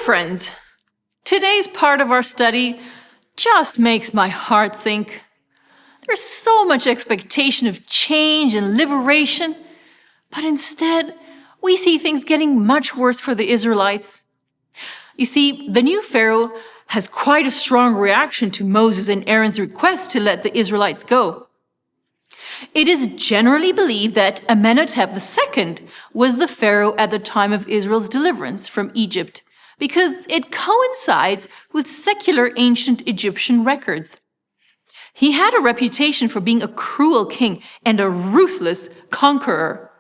friends, today's part of our study just makes my heart sink. There's so much expectation of change and liberation, but instead, we see things getting much worse for the Israelites. You see, the new Pharaoh has quite a strong reaction to Moses and Aaron's request to let the Israelites go. It is generally believed that Amenhotep II was the Pharaoh at the time of Israel's deliverance from Egypt, because it coincides with secular ancient Egyptian records. He had a reputation for being a cruel king and a ruthless conqueror.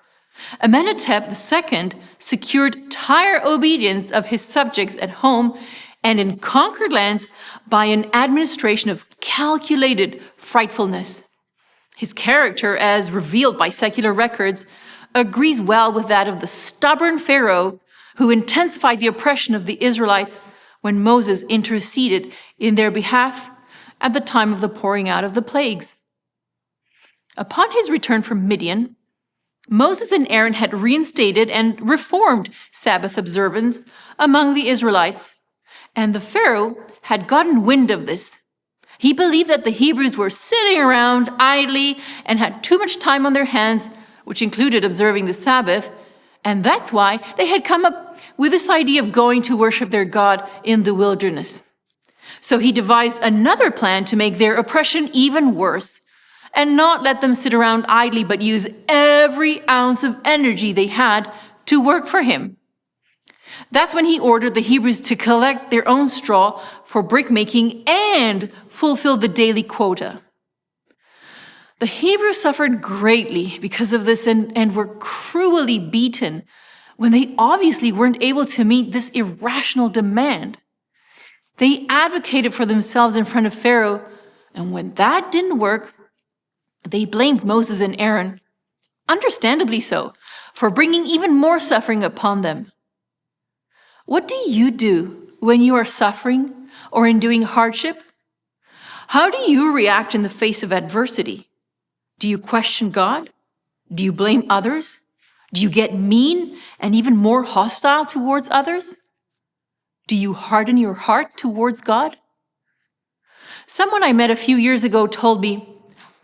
Amenhotep II secured entire obedience of his subjects at home and in conquered lands by an administration of calculated frightfulness. His character, as revealed by secular records, agrees well with that of the stubborn Pharaoh who intensified the oppression of the Israelites when Moses interceded in their behalf at the time of the pouring out of the plagues. Upon his return from Midian, Moses and Aaron had reinstated and reformed Sabbath observance among the Israelites, and the Pharaoh had gotten wind of this. He believed that the Hebrews were sitting around idly and had too much time on their hands, which included observing the Sabbath, and that's why they had come up with this idea of going to worship their God in the wilderness. So he devised another plan to make their oppression even worse, and not let them sit around idly, but use every ounce of energy they had to work for him. That's when he ordered the Hebrews to collect their own straw for brick making and fulfill the daily quota. The Hebrews suffered greatly because of this and were cruelly beaten when they obviously weren't able to meet this irrational demand. They advocated for themselves in front of Pharaoh, and when that didn't work, they blamed Moses and Aaron, understandably so, for bringing even more suffering upon them. What do you do when you are suffering or enduring hardship? How do you react in the face of adversity? Do you question God? Do you blame others? Do you get mean and even more hostile towards others? Do you harden your heart towards God? Someone I met a few years ago told me,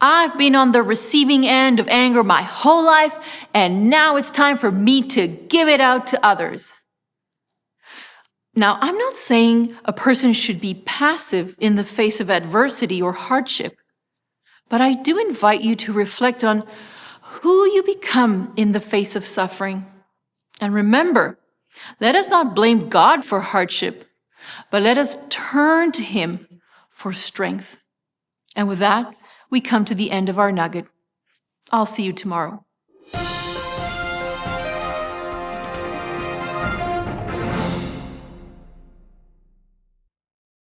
"I've been on the receiving end of anger my whole life, and now it's time for me to give it out to others." Now, I'm not saying a person should be passive in the face of adversity or hardship, but I do invite you to reflect on who you become in the face of suffering. And remember, let us not blame God for hardship, but let us turn to Him for strength. And with that, we come to the end of our nugget. I'll see you tomorrow.